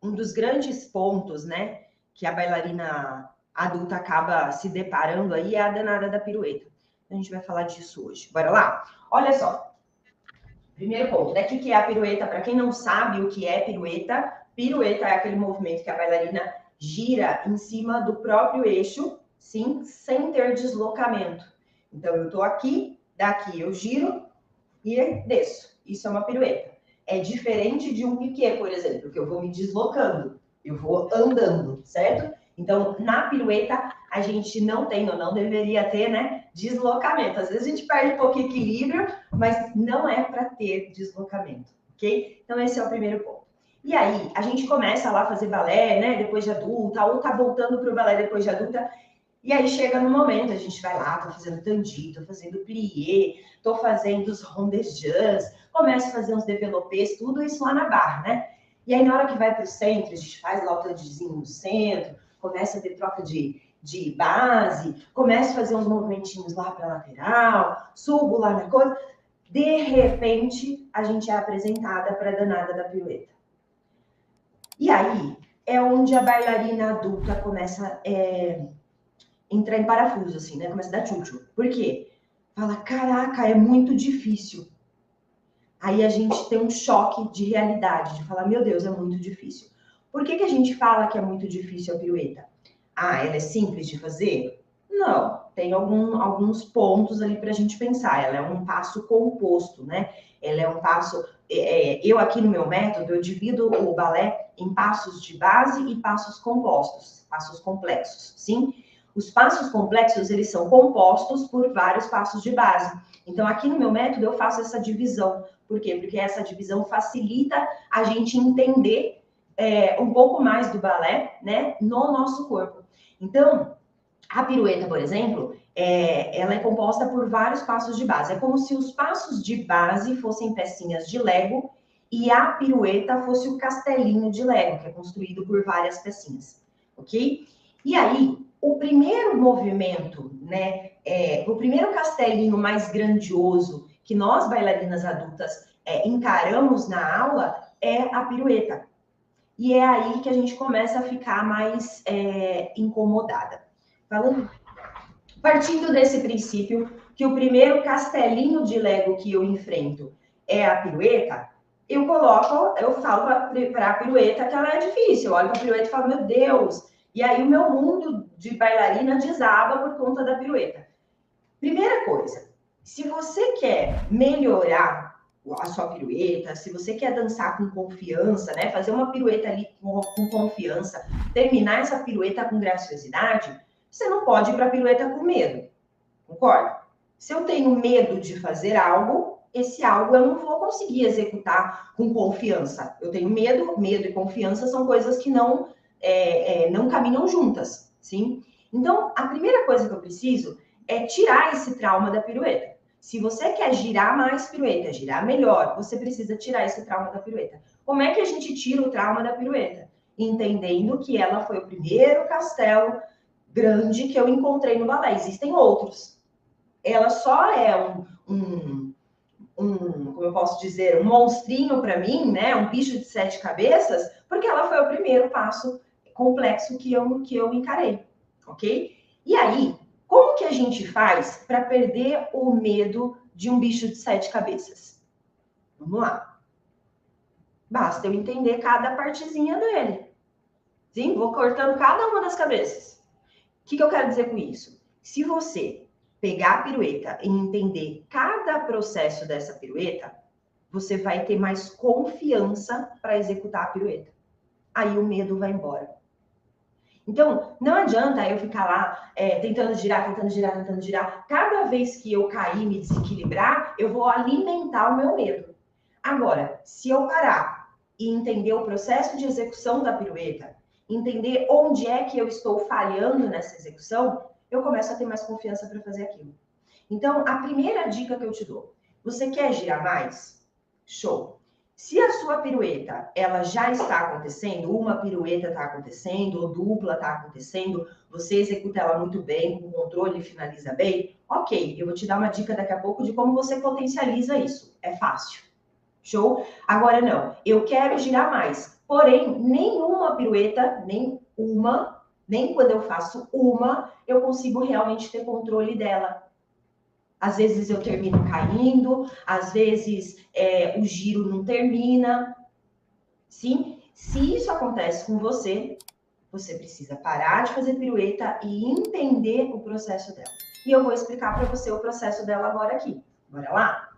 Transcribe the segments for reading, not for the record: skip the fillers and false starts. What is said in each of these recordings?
um dos grandes pontos, né, que a bailarina adulta acaba se deparando aí é a danada da pirueta. A gente vai falar disso hoje. Bora lá? Olha só. Primeiro ponto, né? O que é a pirueta? Para quem não sabe o que é pirueta, pirueta é aquele movimento que a bailarina gira em cima do próprio eixo, sim, sem ter deslocamento. Então, eu estou aqui, daqui eu giro e desço. Isso é uma pirueta. É diferente de um piquê, por exemplo, que eu vou me deslocando, eu vou andando, certo? Então, na pirueta, a gente não tem, ou não deveria ter, né, deslocamento. Às vezes a gente perde um pouco de equilíbrio, mas não é para ter deslocamento, ok? Então, esse é o primeiro ponto. E aí, a gente começa lá a fazer balé, né, depois de adulta, ou tá voltando para o balé depois de adulta, e aí chega no momento, a gente vai lá, tô fazendo tandi, tô fazendo plié, tô fazendo os rondejans, começo a fazer uns développés, tudo isso lá na barra, né? E aí na hora que vai pro centro, a gente faz lá o tandizinho no centro, começa a ter troca de base, começo a fazer uns movimentinhos lá pra lateral, subo lá na coisa. De repente, a gente é apresentada para a danada da pirueta. E aí é onde a bailarina adulta começa entrar em parafuso, assim, né? Começa a dar tchutchu. Por quê? Fala, caraca, é muito difícil. Aí a gente tem um choque de realidade, de falar, meu Deus, é muito difícil. Por que a gente fala que é muito difícil a pirueta? Ah, ela é simples de fazer? Não, tem alguns pontos ali para a gente pensar. Ela é um passo composto, né? Ela é um passo... eu aqui no meu método, eu divido o balé em passos de base e passos compostos, passos complexos, sim? Os passos complexos, eles são compostos por vários passos de base. Então, aqui no meu método, eu faço essa divisão. Por quê? Porque essa divisão facilita a gente entender um pouco mais do balé, né, no nosso corpo. Então, a pirueta, por exemplo, ela é composta por vários passos de base. É como se os passos de base fossem pecinhas de Lego e a pirueta fosse o castelinho de Lego, que é construído por várias pecinhas, ok? E aí, o primeiro movimento, né, o primeiro castelinho mais grandioso que nós, bailarinas adultas, encaramos na aula é a pirueta. E é aí que a gente começa a ficar mais incomodada. Partindo desse princípio, que o primeiro castelinho de Lego que eu enfrento é a pirueta, eu falo para a pirueta que ela é difícil. Eu olho para a pirueta e falo, meu Deus. E aí o meu mundo de bailarina desaba por conta da pirueta. Primeira coisa, se você quer melhorar a sua pirueta, se você quer dançar com confiança, né, fazer uma pirueta ali com confiança, terminar essa pirueta com graciosidade, você não pode ir para a pirueta com medo, concorda? Se eu tenho medo de fazer algo, esse algo eu não vou conseguir executar com confiança. Eu tenho medo e confiança são coisas que não caminham juntas, sim? Então, a primeira coisa que eu preciso é tirar esse trauma da pirueta. Se você quer girar mais pirueta, girar melhor, você precisa tirar esse trauma da pirueta. Como é que a gente tira o trauma da pirueta? Entendendo que ela foi o primeiro castelo grande que eu encontrei no balé. Existem outros. Ela só é como eu posso dizer, um monstrinho para mim, né? Um bicho de 7 cabeças, porque ela foi o primeiro passo complexo que eu encarei, ok? E aí, como que a gente faz para perder o medo de um bicho de 7 cabeças? Vamos lá. Basta eu entender cada partezinha dele. Sim, vou cortando cada uma das cabeças. O que eu quero dizer com isso? Se você pegar a pirueta e entender cada processo dessa pirueta, você vai ter mais confiança para executar a pirueta. Aí o medo vai embora. Então, não adianta eu ficar lá tentando girar. Cada vez que eu cair, me desequilibrar, eu vou alimentar o meu medo. Agora, se eu parar e entender o processo de execução da pirueta, entender onde é que eu estou falhando nessa execução, eu começo a ter mais confiança para fazer aquilo. Então, a primeira dica que eu te dou, você quer girar mais? Show! Se a sua pirueta, ela já está acontecendo, uma pirueta está acontecendo, ou dupla está acontecendo, você executa ela muito bem, com controle, finaliza bem, ok, eu vou te dar uma dica daqui a pouco de como você potencializa isso. É fácil. Show? Agora não, eu quero girar mais. Porém, nenhuma pirueta, nem quando eu faço uma, eu consigo realmente ter controle dela. Às vezes eu termino caindo, às vezes o giro não termina. Sim? Se isso acontece com você, você precisa parar de fazer pirueta e entender o processo dela. E eu vou explicar para você o processo dela agora aqui. Bora lá?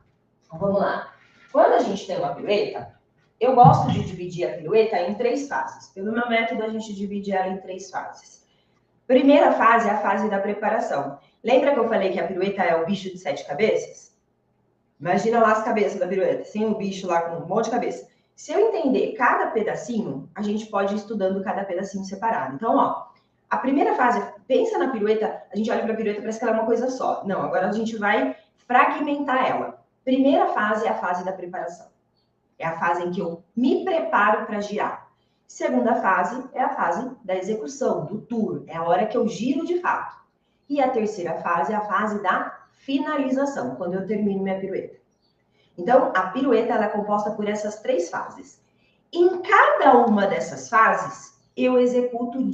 Então, vamos lá. Quando a gente tem uma pirueta, eu gosto de dividir a pirueta em 3 fases. Pelo meu método, a gente divide ela em 3 fases. Primeira fase é a fase da preparação. Lembra que eu falei que a pirueta é o bicho de 7 cabeças? Imagina lá as cabeças da pirueta, assim, o bicho lá com um monte de cabeça. Se eu entender cada pedacinho, a gente pode ir estudando cada pedacinho separado. Então, ó, a primeira fase, pensa na pirueta, a gente olha para a pirueta, parece que ela é uma coisa só. Não, agora a gente vai fragmentar ela. Primeira fase é a fase da preparação. É a fase em que eu me preparo para girar. Segunda fase é a fase da execução, do tour. É a hora que eu giro de fato. E a terceira fase é a fase da finalização, quando eu termino minha pirueta. Então, a pirueta ela é composta por essas 3 fases. Em cada uma dessas fases, eu executo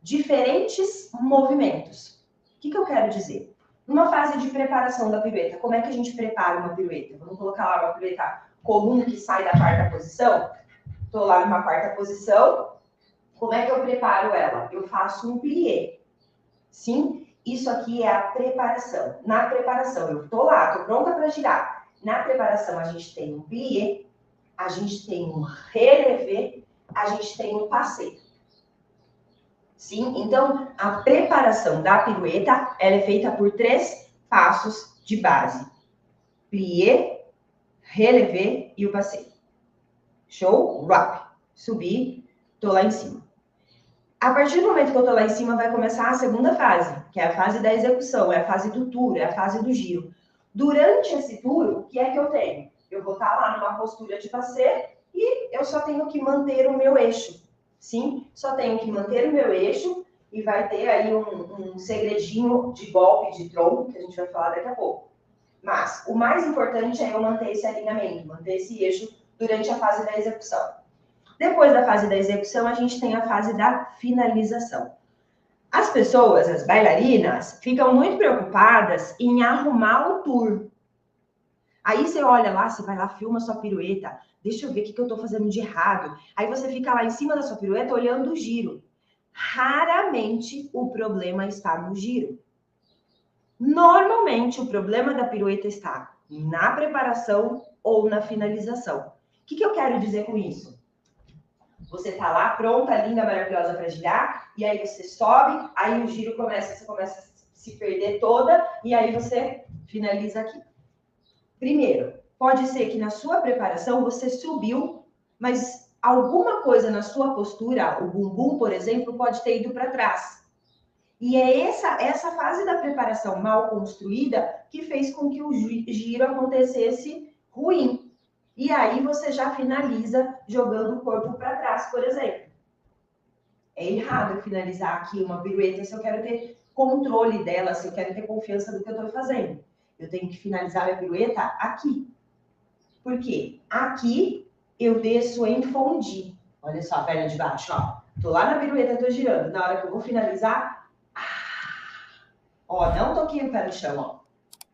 diferentes movimentos. O que eu quero dizer? Numa fase de preparação da pirueta, como é que a gente prepara uma pirueta? Vamos colocar lá uma pirueta comum que sai da 4ª posição. Estou lá numa 4ª posição. Como é que eu preparo ela? Eu faço um plié. Sim? Isso aqui é a preparação. Na preparação, eu estou lá, estou pronta para girar. Na preparação, a gente tem um plié, a gente tem um relevé, a gente tem um passé. Sim? Então, a preparação da pirueta, ela é feita por 3 passos de base. Plié, relevé e o passé. Show? Rap. Subi, tô lá em cima. A partir do momento que eu tô lá em cima, vai começar a segunda fase, que é a fase da execução, é a fase do tour, é a fase do giro. Durante esse tour, o que é que eu tenho? Eu vou estar lá numa postura de passé e eu só tenho que manter o meu eixo. Sim? Só tenho que manter o meu eixo e vai ter aí um segredinho de golpe, de tronco, que a gente vai falar daqui a pouco. Mas o mais importante é eu manter esse alinhamento, manter esse eixo durante a fase da execução. Depois da fase da execução, a gente tem a fase da finalização. As pessoas, as bailarinas, ficam muito preocupadas em arrumar o tour. Aí você olha lá, você vai lá, filma sua pirueta, deixa eu ver o que eu estou fazendo de errado. Aí você fica lá em cima da sua pirueta olhando o giro. Raramente o problema está no giro. Normalmente o problema da pirueta está na preparação ou na finalização. O que eu quero dizer com isso? Você tá lá pronta, linda, maravilhosa para girar, e aí você sobe, aí o giro você começa a se perder toda, e aí você finaliza aqui. Primeiro, pode ser que na sua preparação você subiu, mas alguma coisa na sua postura, o bumbum, por exemplo, pode ter ido para trás. E é essa fase da preparação mal construída que fez com que o giro acontecesse ruim. E aí você já finaliza jogando o corpo para trás, por exemplo. É errado eu finalizar aqui uma pirueta se eu quero ter controle dela, se eu quero ter confiança do que eu estou fazendo. Eu tenho que finalizar a minha pirueta aqui. Por quê? Aqui eu desço em fondue. Olha só a perna de baixo, ó. Tô lá na pirueta, tô girando. Na hora que eu vou finalizar, ó, não toquei o pé no chão, ó.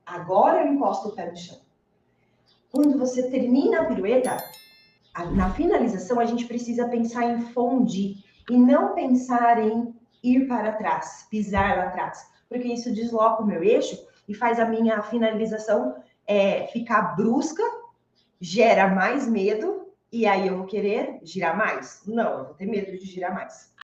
Agora eu encosto o pé no chão. Quando você termina a pirueta, na finalização, a gente precisa pensar em fondue e não pensar em ir para trás, pisar lá atrás, porque isso desloca o meu eixo e faz a minha finalização ficar brusca, gera mais medo e aí eu vou querer girar mais? Não, eu vou ter medo de girar mais.